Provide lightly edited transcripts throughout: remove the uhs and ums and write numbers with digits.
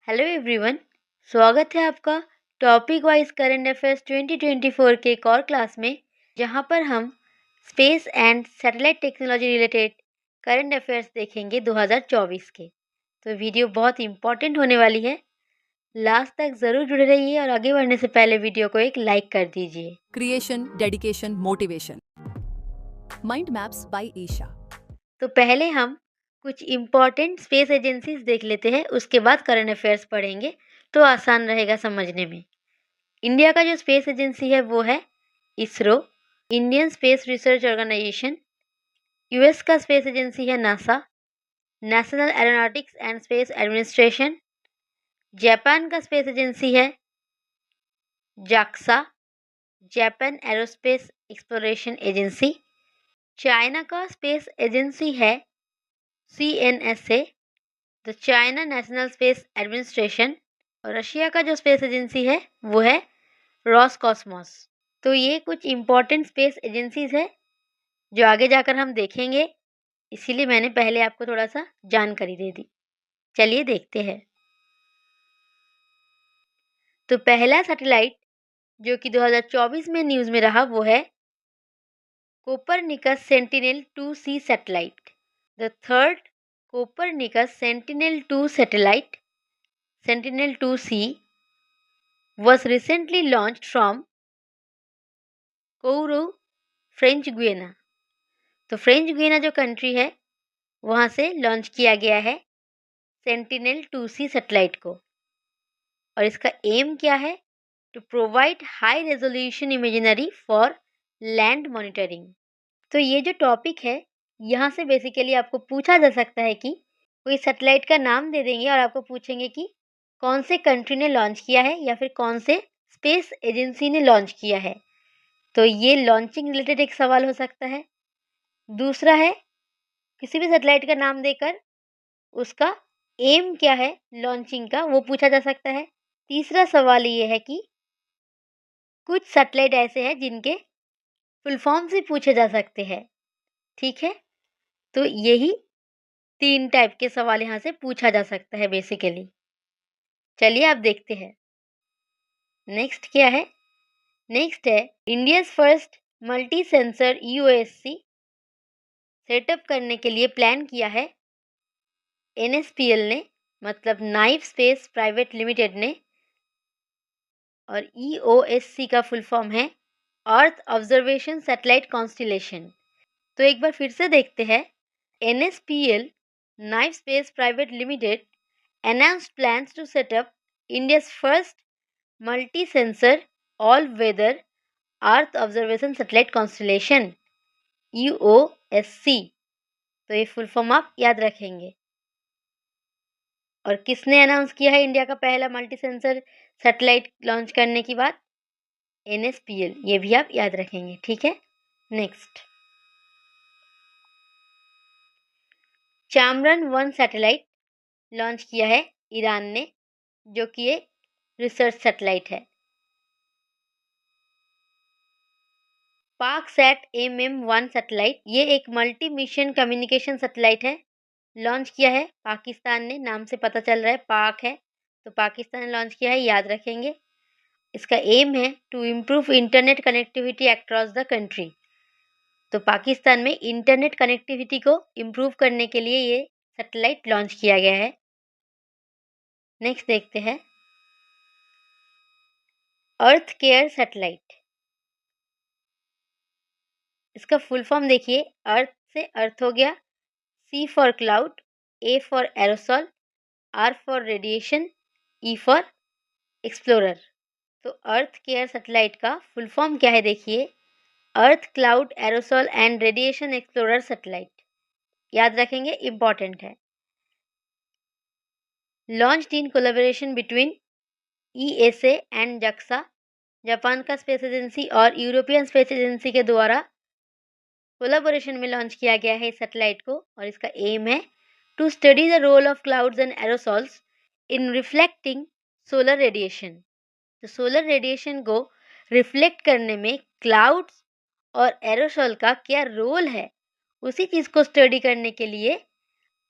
Hello everyone, स्वागत है आपका टॉपिक वाइज करंट अफेयर्स 2024 के एक और क्लास में, जहां पर हम space and satellite technology related current affairs देखेंगे 2024 के। तो वीडियो बहुत इंपॉर्टेंट होने वाली है, लास्ट तक ज़रूर जुड़े रहिए और आगे बढ़ने से पहले वीडियो को एक लाइक कर दीजिए। Creation, dedication, motivation. Mind maps by Isha. तो पहले हम कुछ इम्पॉर्टेंट स्पेस एजेंसीज देख लेते हैं, उसके बाद करंट अफेयर्स पढ़ेंगे तो आसान रहेगा समझने में। इंडिया का जो स्पेस एजेंसी है वो है ISRO, Indian space research organisation. US का स्पेस एजेंसी है NASA, national aeronautics and space administration. Japan का स्पेस एजेंसी है JAXA, Japan aerospace exploration agency. China का स्पेस एजेंसी है CNSA, the China national space administration. और रशिया का जो space agency है वो है रॉसकॉस्मोस। तो ये कुछ इम्पोर्टेंट स्पेस एजेंसीज है जो आगे जाकर हम देखेंगे, इसीलिए मैंने पहले आपको थोड़ा सा जानकारी दे दी। चलिए देखते हैं। तो पहला सैटेलाइट जो कि 2024 में न्यूज़ में रहा वो है Copernicus sentinel two C satellite. The third Copernicus sentinel two satellite, Sentinel-2C, was recently launched from Kourou, French Guiana. तो फ्रेंच गुयाना जो कंट्री है वहाँ से लॉन्च किया गया है Sentinel-2C सैटेलाइट को। और इसका एम क्या है? To provide high resolution imaginary for land monitoring. तो ये जो टॉपिक है, यहाँ से बेसिकली आपको पूछा जा सकता है कि कोई सैटेलाइट का नाम दे देंगे और आपको पूछेंगे कि कौन से कंट्री ने लॉन्च किया है या फिर कौन से स्पेस एजेंसी ने लॉन्च किया है। तो ये लॉन्चिंग रिलेटेड एक सवाल हो सकता है। दूसरा है किसी भी सैटेलाइट का नाम देकर उसका एम क्या है लॉन्चिंग का, वो पूछा जा सकता है। तीसरा सवाल ये है कि कुछ सैटेलाइट ऐसे हैं जिनके फुल फॉर्म से पूछे जा सकते हैं। ठीक है, तो यही 3 टाइप के सवाल यहाँ से पूछा जा सकता है बेसिकली। चलिए आप देखते हैं नेक्स्ट क्या है। नेक्स्ट है India's first multi sensor EOSC setup करने के लिए प्लान किया है NSPL ने, मतलब नाइव स्पेस प्राइवेट लिमिटेड ने। और EOSC का फुल फॉर्म है अर्थ ऑब्जर्वेशन सैटेलाइट कॉन्स्टिलेशन। तो एक बार फिर से देखते हैं। NSPL naive space private limited announced plans to set up India's first multi-sensor all-weather Earth observation satellite constellation EOSC। तो ये फुल फॉर्म आप याद रखेंगे। और किसने अनाउंस किया है इंडिया का पहला मल्टी सेंसर सैटेलाइट लॉन्च करने की बात? NSPL, ये भी आप याद रखेंगे। ठीक है, नेक्स्ट चामरन-1 सैटेलाइट लॉन्च किया है ईरान ने, जो कि एक रिसर्च सैटेलाइट है। पाकसैट MM-1 सैटेलाइट, ये एक मल्टी मिशन कम्युनिकेशन सैटेलाइट है, लॉन्च किया है पाकिस्तान ने। नाम से पता चल रहा है पाक है, तो पाकिस्तान ने लॉन्च किया है, याद रखेंगे। इसका एम है to improve internet connectivity across the country. तो पाकिस्तान में इंटरनेट कनेक्टिविटी को इम्प्रूव करने के लिए ये सैटेलाइट लॉन्च किया गया है। नेक्स्ट देखते हैं अर्थ केयर सैटेलाइट। इसका फुल फॉर्म देखिए, अर्थ से अर्थ हो गया, C for cloud, A for aerosol, R for radiation, E for explorer. तो अर्थ केयर सैटेलाइट का फुल फॉर्म क्या है देखिए, earth cloud aerosol and radiation explorer satellite. याद रखेंगे, इंपॉर्टेंट है। Launched in collaboration between ESA and JAXA, Japan का space agency और यूरोपियन स्पेस एजेंसी के द्वारा कोलैबोरेशन में लॉन्च किया गया है इस सैटेलाइट को। और इसका एम है to study the role of clouds and aerosols in reflecting solar radiation. तो सोलर रेडिएशन को रिफ्लेक्ट करने में क्लाउड्स और एरोसॉल का क्या रोल है, उसी चीज़ को स्टडी करने के लिए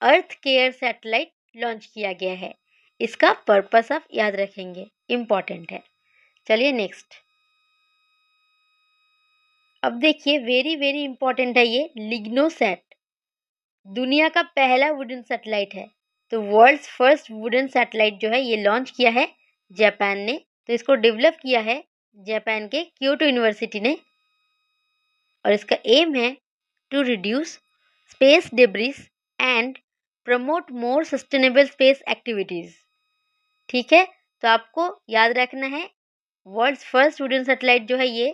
अर्थ केयर सैटेलाइट लॉन्च किया गया है। इसका पर्पस आप याद रखेंगे, इम्पॉर्टेंट है। चलिए नेक्स्ट। अब देखिए वेरी वेरी इंपॉर्टेंट है ये लिग्नोसैट, दुनिया का पहला वुडन सैटेलाइट है। तो वर्ल्ड्स फर्स्ट वुडन सैटेलाइट जो है ये लॉन्च किया है जापान ने। तो इसको डेवलप किया है जापान के क्योटो यूनिवर्सिटी ने, और इसका एम है to reduce space debris and promote more sustainable space activities. ठीक है, तो आपको याद रखना है वर्ल्ड्स फर्स्ट वुडन सैटेलाइट जो है ये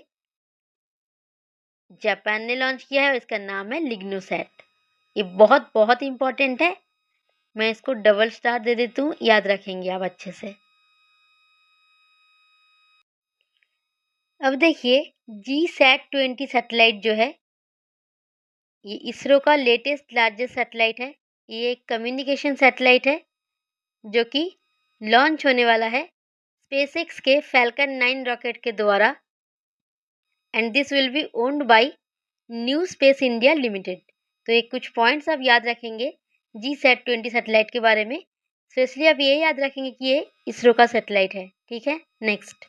जापान ने लॉन्च किया है और इसका नाम है लिग्नोसैट। ये बहुत बहुत इंपॉर्टेंट है, मैं इसको डबल स्टार दे देती हूँ, याद रखेंगे आप अच्छे से। अब देखिए GSAT-20 सैटेलाइट जो है ये इसरो का लेटेस्ट लार्जेस्ट सैटेलाइट है। ये एक कम्युनिकेशन सैटेलाइट है जो कि लॉन्च होने वाला है स्पेसएक्स के फैल्कन 9 रॉकेट के द्वारा, and this will be owned by new space India limited. तो ये कुछ पॉइंट्स आप याद रखेंगे GSAT-20 सैटेलाइट के बारे में, स्पेशली आप ये याद रखेंगे कि ये इसरो का सैटेलाइट है। ठीक है, next.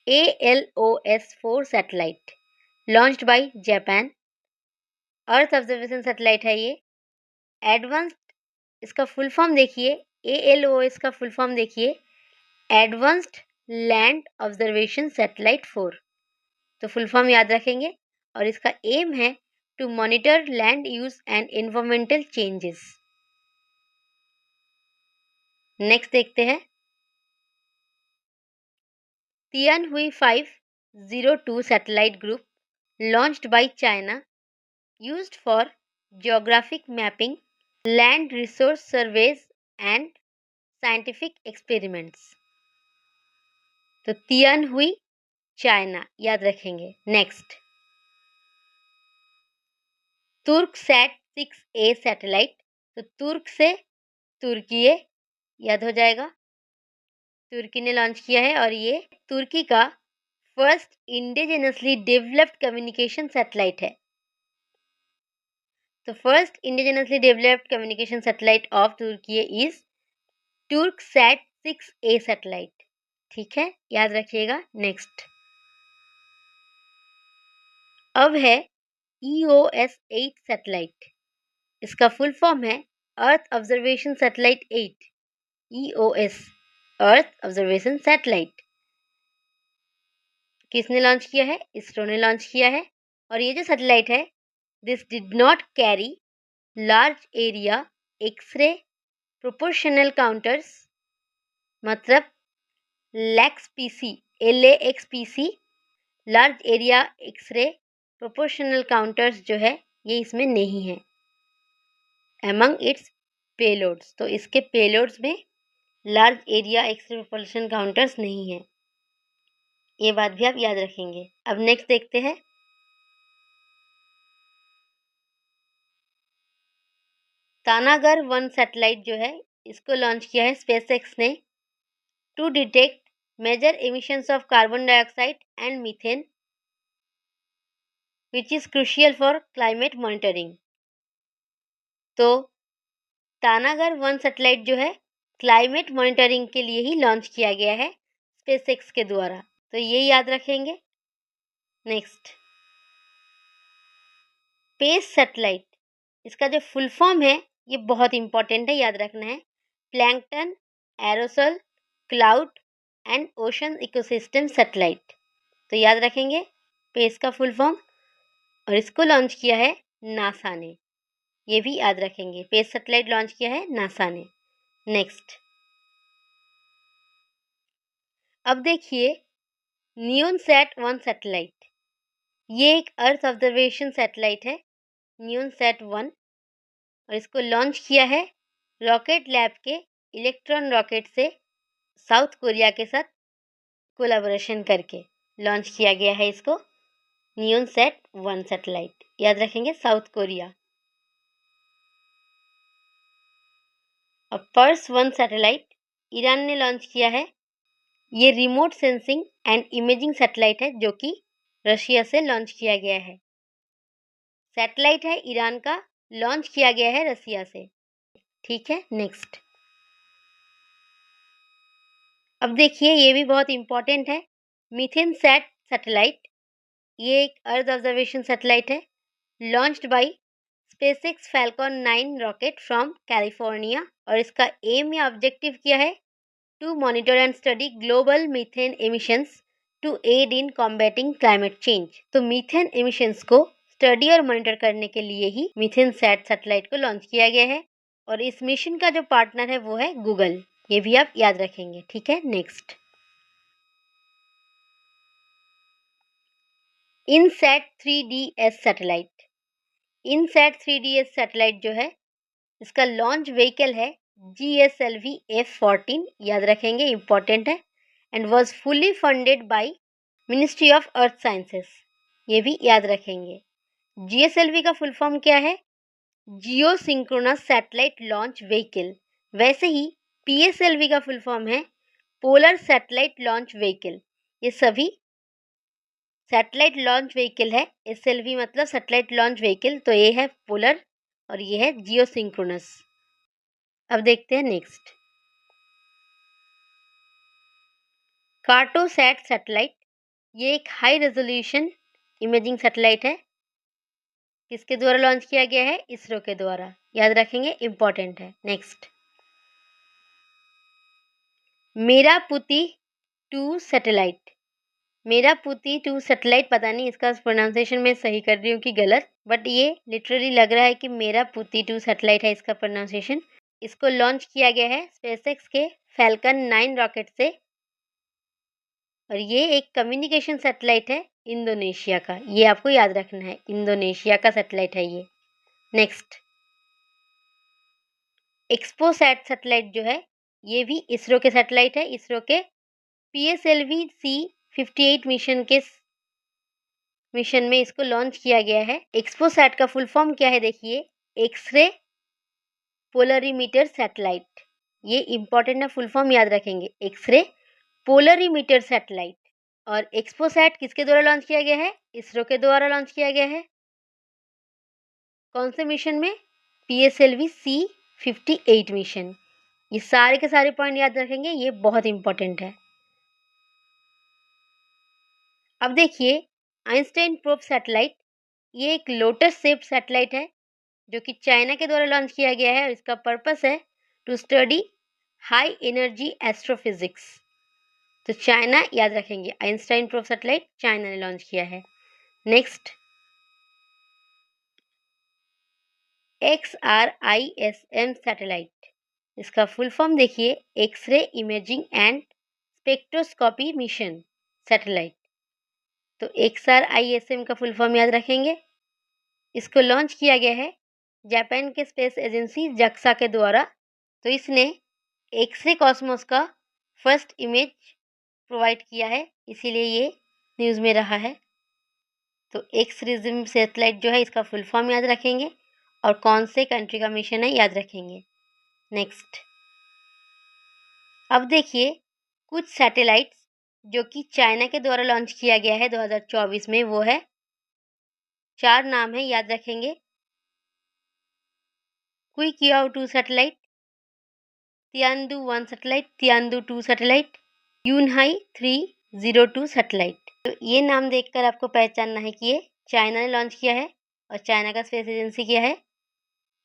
ALOS-4 satellite launched by Japan, earth observation satellite है ये। एडवांस्ड, इसका फुल फॉर्म देखिए, ALOS का फुल फॉर्म देखिए, एडवांस्ड लैंड ऑब्जर्वेशन सैटेलाइट 4। तो फुल फॉर्म याद रखेंगे, और इसका एम है to monitor land use and environmental changes. Next देखते हैं Tianhui 502 satellite group launched by China, used for geographic mapping, land resource surveys and scientific experiments। तो Tianhui China याद रखेंगे। नेक्स्ट तुर्कसैट 6A सैटेलाइट, तो तुर्क से तुर्की याद हो जाएगा, तुर्की ने लॉन्च किया है, और ये तुर्की का first indigenously developed communication satellite है। तो first indigenously developed communication satellite of Turkey is Turksat 6A satellite. ठीक है, याद रखिएगा। नेक्स्ट अब है EOS-8 सैटेलाइट, इसका फुल फॉर्म है अर्थ ऑब्जर्वेशन सैटेलाइट 8। EOS अर्थ ऑब्जर्वेशन सैटेलाइट किसने लॉन्च किया है? इसरो ने लॉन्च किया है। और ये जो सैटेलाइट है this did not carry large area x ray proportional counters, मतलब LAXPC LAXPC large area x ray proportional counters जो है ये इसमें नहीं है एमंग इट्स पेलोड्स। तो इसके पेलोड्स में large area x ray proportional counters नहीं है, ये बात भी आप याद रखेंगे। अब नेक्स्ट देखते हैं तानागर 1 सैटेलाइट जो है इसको लॉन्च किया है स्पेसएक्स ने to detect major emissions of carbon dioxide and methane which is crucial for climate monitoring. तो तानागर 1 सैटेलाइट जो है क्लाइमेट मॉनिटरिंग के लिए ही लॉन्च किया गया है स्पेसएक्स के द्वारा, तो ये याद रखेंगे। नेक्स्ट स्पेस सैटेलाइट, इसका जो फुल फॉर्म है ये बहुत इंपॉर्टेंट है, याद रखना है, plankton एरोसल cloud and ocean ecosystem satellite. तो याद रखेंगे स्पेस का फुल फॉर्म, और इसको लॉन्च किया है नासा ने, ये भी याद रखेंगे, स्पेस सैटेलाइट लॉन्च किया है नासा ने। नेक्स्ट अब देखिए नियोनसैट 1 सैटेलाइट, ये एक अर्थ ऑब्जर्वेशन सैटेलाइट है नियोनसैट 1, और इसको लॉन्च किया है रॉकेट लैब के इलेक्ट्रॉन रॉकेट से साउथ कोरिया के साथ कोलैबोरेशन करके लॉन्च किया गया है इसको नियोनसैट 1 सैटेलाइट, याद रखेंगे साउथ कोरिया। और पर्स 1 सैटेलाइट ईरान ने लॉन्च किया है, ये remote sensing and imaging satellite है जो कि रशिया से लॉन्च किया गया है। सैटेलाइट है ईरान का लॉन्च किया गया है रसिया से। ठीक है, नेक्स्ट। अब देखिए ये भी बहुत इंपॉर्टेंट है, मीथेन सैट सैटेलाइट। ये एक अर्थ ऑब्जर्वेशन सैटेलाइट है, launched by SpaceX Falcon 9 rocket from California, और इसका एम या ऑब्जेक्टिव क्या है, to monitor and study global methane emissions to aid in combating climate change. तो मीथेन एमिशंस को स्टडी और मॉनिटर करने के लिए ही मीथेन सैट सैटेलाइट को लॉन्च किया गया है, और इस मिशन का जो पार्टनर है वो है गूगल। ये भी आप याद रखेंगे। ठीक है, next. INSAT 3DS satellite. INSAT 3DS satellite जो है, इसका लॉन्च व्हीकल है GSLV F14, याद रखेंगे, इंपॉर्टेंट है, and was fully funded by ministry of earth sciences. ये भी याद रखेंगे। GSLV का फुल फॉर्म क्या है, जियो सिंक्रोनस सैटेलाइट लॉन्च व्हीकल। वैसे ही PSLV का फुल फॉर्म है पोलर सैटेलाइट लॉन्च व्हीकल। ये सभी सैटेलाइट लॉन्च व्हीकल है। SLV मतलब सैटेलाइट लॉन्च व्हीकल, तो ये है पोलर और ये है जियो सिंक्रोनस। अब देखते हैं नेक्स्ट, कार्टोसैट सैटेलाइट। ये एक हाई रेजोल्यूशन इमेजिंग सैटेलाइट है, किसके द्वारा लॉन्च किया गया है, इसरो के द्वारा, याद रखेंगे, इंपॉर्टेंट है। Next, Merah Putih 2 satellite. Merah Putih 2 satellite, पता नहीं इसका प्रोनाउंसिएशन मैं सही कर रही हूँ कि गलत, बट ये लिटरली लग रहा है कि मेरापुती 2 सैटेलाइट है इसका प्रोनाउंसिएशन। इसको लॉन्च किया गया है स्पेसएक्स के फैल्कन 9 रॉकेट से, और ये एक कम्युनिकेशन सैटेलाइट है इंडोनेशिया का। ये आपको याद रखना है, इंडोनेशिया का सैटेलाइट है ये। नेक्स्ट, एक्सपोसैट सैटेलाइट जो है, ये भी इसरो के सैटेलाइट है। इसरो के PSLV C58 मिशन में इसको लॉन्च किया गया है। एक्सपोसैट का फुल फॉर्म क्या है, देखिए, एक्सरे पोलरीमीटर सैटेलाइट। ये इंपॉर्टेंट है, फुल फॉर्म याद रखेंगे, एक्सरे पोलरीमीटर सैटेलाइट। और एक्सपोसैट किसके द्वारा लॉन्च किया गया है, इसरो के द्वारा लॉन्च किया गया है। कौन से मिशन में, PSLV C58 मिशन। ये सारे के सारे पॉइंट याद रखेंगे, ये बहुत इंपॉर्टेंट है। अब देखिए, आइंस्टाइन प्रोब सैटेलाइट। ये एक लोटस शेप सैटेलाइट है जो कि चाइना के द्वारा लॉन्च किया गया है, और इसका पर्पस है to study high energy astrophysics. तो चाइना, याद रखेंगे, आइंस्टाइन प्रोब सैटेलाइट चाइना ने लॉन्च किया है। Next, XRISM satellite. इसका फुल फॉर्म देखिए, x ray imaging and spectroscopy mission satellite. तो XRISM का फुल फॉर्म याद रखेंगे। इसको लॉन्च किया गया है जापान के स्पेस एजेंसी JAXA के द्वारा। तो इसने एक्सरे कॉस्मोस का फर्स्ट इमेज प्रोवाइड किया है, इसीलिए ये न्यूज़ में रहा है। तो XRISM सैटेलाइट जो है, इसका फुल फॉर्म याद रखेंगे, और कौन से कंट्री का मिशन है याद रखेंगे। नेक्स्ट, अब देखिए कुछ सैटेलाइट्स जो कि चाइना के द्वारा लॉन्च किया गया है 2024 में, वो है 4 नाम है, याद रखेंगे। क्विकियाओ 2 सैटेलाइट, तियानदू 1 सैटेलाइट, तियानदू 2 सैटेलाइट, यूनहाई 302 सैटेलाइट। तो ये नाम देखकर आपको पहचानना है कि ये चाइना ने लॉन्च किया है, और चाइना का स्पेस एजेंसी क्या है,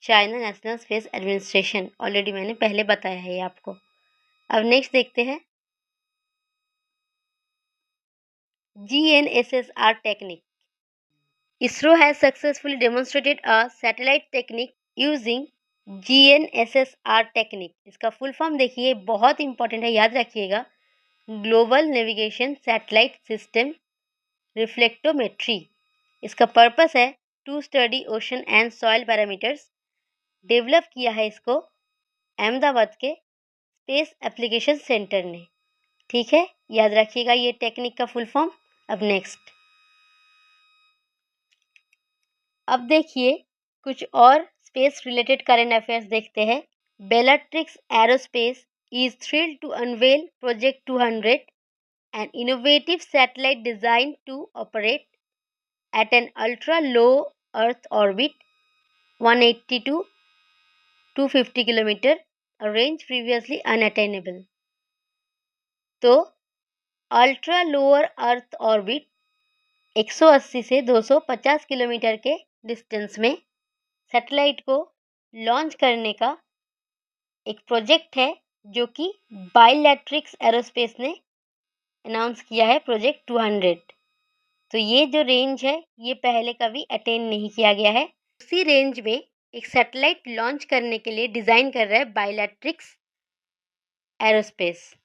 China national space administration. Already मैंने पहले बताया है ये आपको। अब नेक्स्ट देखते हैं, GNSSR technique. ISRO has successfully demonstrated a satellite technique using GNSSR technique. इसका फुल फॉर्म देखिए, बहुत इंपॉर्टेंट है, याद रखिएगा, global navigation satellite system reflectometry. इसका पर्पस है to study ocean and soil parameters. Develop किया है इसको अहमदाबाद के स्पेस एप्लीकेशन सेंटर ने। ठीक है, याद रखिएगा ये टेक्निक का फुल फॉर्म। अब नेक्स्ट, अब देखिए कुछ और स्पेस रिलेटेड करंट अफेयर्स देखते हैं। Bellatrix aerospace is thrilled to unveil Project 200, an innovative satellite designed to operate at an ultra low Earth orbit 180 to 250 kilometre, range previously unattainable. तो ultra lower earth orbit 180 से 250 kilometre के distance में satellite को launch करने का एक project है जो कि बायोलैट्रिक्स एरोस्पेस ने अनाउंस किया है, प्रोजेक्ट 200। तो ये जो रेंज है ये पहले कभी अटेन नहीं किया गया है। उसी रेंज में एक सैटेलाइट लॉन्च करने के लिए डिज़ाइन कर रहा है बायोलैट्रिक्स एरोस्पेस।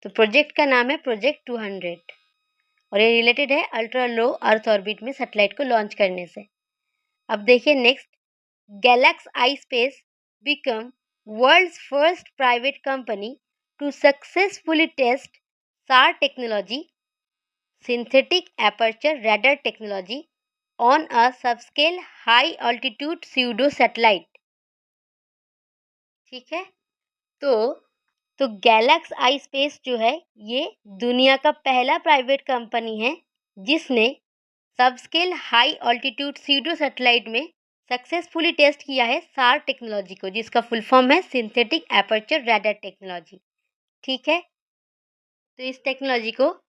तो प्रोजेक्ट का नाम है प्रोजेक्ट 200 और ये रिलेटेड है अल्ट्रा लो अर्थ ऑर्बिट में सैटेलाइट को लॉन्च करने से। अब देखिए next, GalaxEye space become world's first private company to successfully test SAR technology, synthetic aperture radar technology on a subscale high altitude pseudo satellite. ठीक है, तो गैलेक्स आई स्पेस जो है ये दुनिया का पहला प्राइवेट कंपनी है जिसने सबस्केल हाई ऑल्टीट्यूड स्यूडो सैटेलाइट में सक्सेसफुली टेस्ट किया है SAR टेक्नोलॉजी को, जिसका फुल फॉर्म है सिंथेटिक एपर्चर रडार टेक्नोलॉजी। ठीक है, तो इस टेक्नोलॉजी को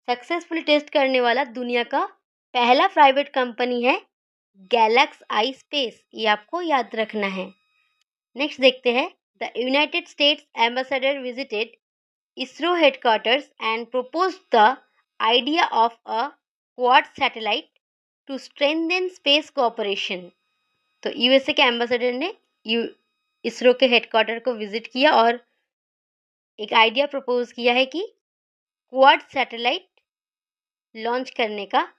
सक्सेसफुली टेस्ट करने वाला दुनिया का पहला प्राइवेट कंपनी है गैलेक्स आई स्पेस, ये आपको याद रखना है। नेक्स्ट देखते हैं, the United States ambassador visited ISRO headquarters and proposed the idea of a quad satellite to strengthen space cooperation. तो यूएसए के एम्बेसडर ने ISRO के हेडक्वार्टर को विजिट किया और एक आइडिया प्रपोज किया है कि क्वाड सैटेलाइट लॉन्च करने का,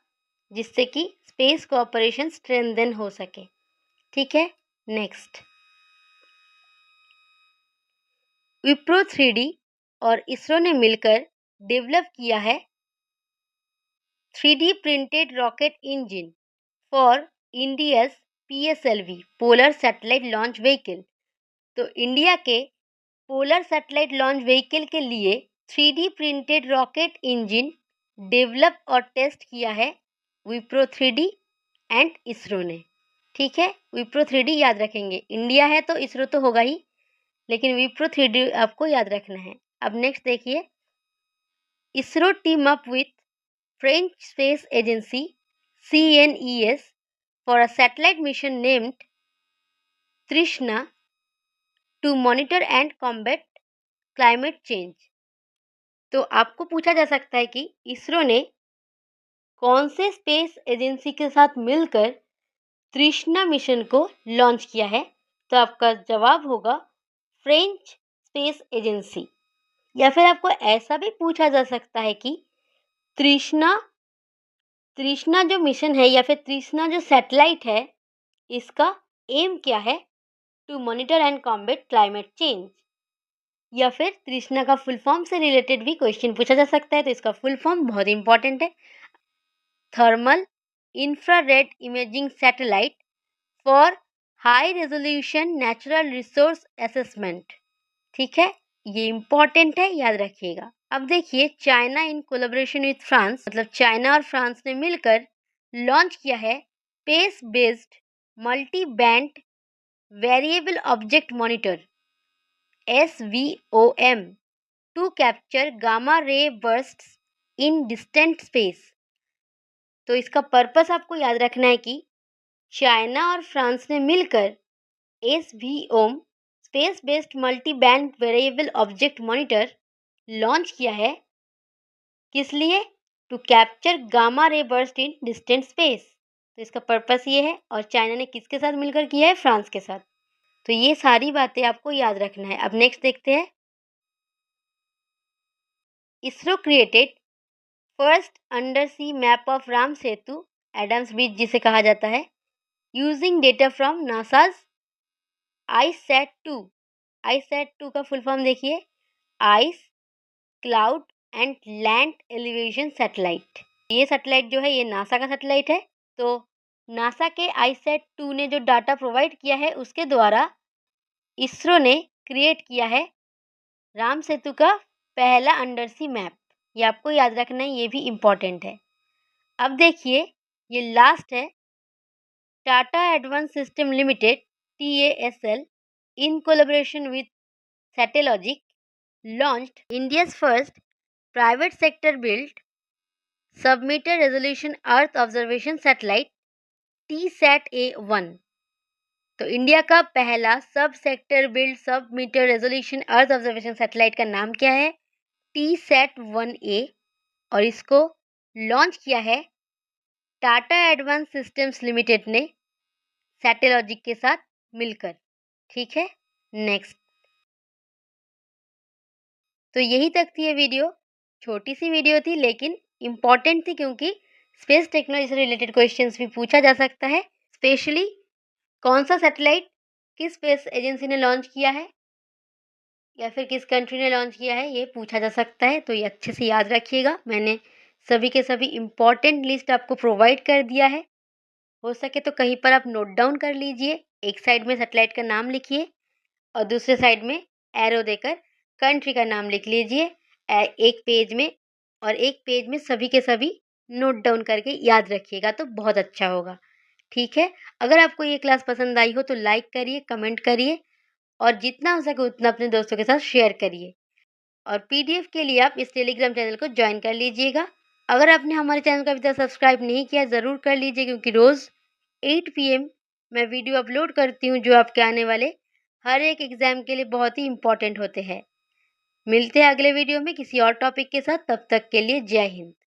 जिससे कि स्पेस कोऑपरेशन स्ट्रेंथन हो सके। ठीक है, नेक्स्ट, विप्रो 3D और इसरो ने मिलकर डेवलप किया है 3D printed rocket engine for India's PSLV polar satellite launch vehicle. तो इंडिया के पोलर सैटेलाइट लॉन्च व्हीकल के लिए 3D printed rocket engine develop और टेस्ट किया है विप्रो 3D एंड इसरो ने। ठीक है, विप्रो 3D याद रखेंगे, इंडिया है तो इसरो तो होगा ही, लेकिन विप्रो 3D आपको याद रखना है। अब नेक्स्ट देखिए, ISRO team up with French space agency CNES for a satellite mission named Trishna to monitor and combat climate change. तो आपको पूछा जा सकता है कि इसरो ने कौन से स्पेस एजेंसी के साथ मिलकर तृष्णा मिशन को लॉन्च किया है। तो आपका जवाब होगा फ्रेंच स्पेस एजेंसी। या फिर आपको ऐसा भी पूछा जा सकता है कि तृष्णा जो मिशन है या फिर तृष्णा जो सैटेलाइट है इसका एम क्या है, to monitor and combat climate change. या फिर तृष्णा का फुल फॉर्म से रिलेटेड भी क्वेश्चन पूछा जा सकता है। तो इसका फुल फॉर्म बहुत इंपॉर्टेंट है, thermal infrared imaging satellite for high resolution natural resource assessment. ठीक है, ये इंपॉर्टेंट है, याद रखिएगा। अब देखिए, China in collaboration with France, मतलब चाइना और फ्रांस ने मिलकर लॉन्च किया है space based multi band variable object monitor SVOM to capture gamma ray bursts in distant space. तो इसका पर्पस आपको याद रखना है कि चाइना और फ्रांस ने मिलकर SVOM space based multi band variable object monitor launch किया है, किस लिए, to capture gamma ray burst in distant space. तो इसका पर्पस ये है, और चाइना ने किसके साथ मिलकर किया है, फ्रांस के साथ। तो ये सारी बातें आपको याद रखना है। अब नेक्स्ट देखते हैं, ISRO created first under sea map of Ram Setu Adam's Bridge, जिसे कहा जाता है, using data from NASA's ICESat-2। ICESat-2 का फुल फॉर्म देखिए, ice cloud and land elevation satellite. ये सैटेलाइट जो है ये नासा का सैटेलाइट है। तो नासा के ICESat-2 ने जो डाटा प्रोवाइड किया है उसके द्वारा इसरो ने क्रिएट किया है राम सेतु का पहला अंडर सी मैप। ये आपको याद रखना है, ये भी इम्पॉर्टेंट है। अब देखिए, ये लास्ट है, Tata advance system limited TASL, in collaboration with Satellogic, launched India's first private sector built sub-meter resolution Earth observation satellite TSAT-A1। तो इंडिया का पहला sub sector build sub metre resolution earth observation satellite का नाम क्या है? TSAT-1A, और इसको launch किया है टाटा एडवांस सिस्टम्स लिमिटेड ने सैटेलॉजिक के साथ मिलकर। ठीक है, नेक्स्ट। तो यही तक थी ये वीडियो। छोटी सी वीडियो थी लेकिन इम्पॉर्टेंट थी, क्योंकि स्पेस टेक्नोलॉजी से रिलेटेड क्वेश्चंस भी पूछा जा सकता है। स्पेशली कौन सा सैटेलाइट किस स्पेस एजेंसी ने लॉन्च किया है या फिर किस कंट्री ने लॉन्च किया है, ये पूछा जा सकता है। तो ये अच्छे से याद रखिएगा। मैंने सभी के सभी इम्पॉर्टेंट लिस्ट आपको प्रोवाइड कर दिया है। हो सके तो कहीं पर आप नोट डाउन कर लीजिए। एक साइड में सैटेलाइट का नाम लिखिए और दूसरे साइड में एरो देकर कंट्री का नाम लिख लीजिए एक पेज में, और एक पेज में सभी के सभी नोट डाउन करके याद रखिएगा, तो बहुत अच्छा होगा। ठीक है, अगर आपको ये क्लास पसंद आई हो तो लाइक करिए, कमेंट करिए, और जितना हो सके उतना अपने दोस्तों के साथ शेयर करिए। और पीडीएफ के लिए आप इस टेलीग्राम चैनल को ज्वाइन कर लीजिएगा। अगर आपने हमारे चैनल को अभी तक सब्सक्राइब नहीं किया, ज़रूर कर लीजिए, क्योंकि रोज़ 8 PM मैं वीडियो अपलोड करती हूँ जो आपके आने वाले हर एक एग्ज़ाम के लिए बहुत ही इम्पॉर्टेंट होते हैं। मिलते हैं अगले वीडियो में किसी और टॉपिक के साथ। तब तक के लिए जय हिंद।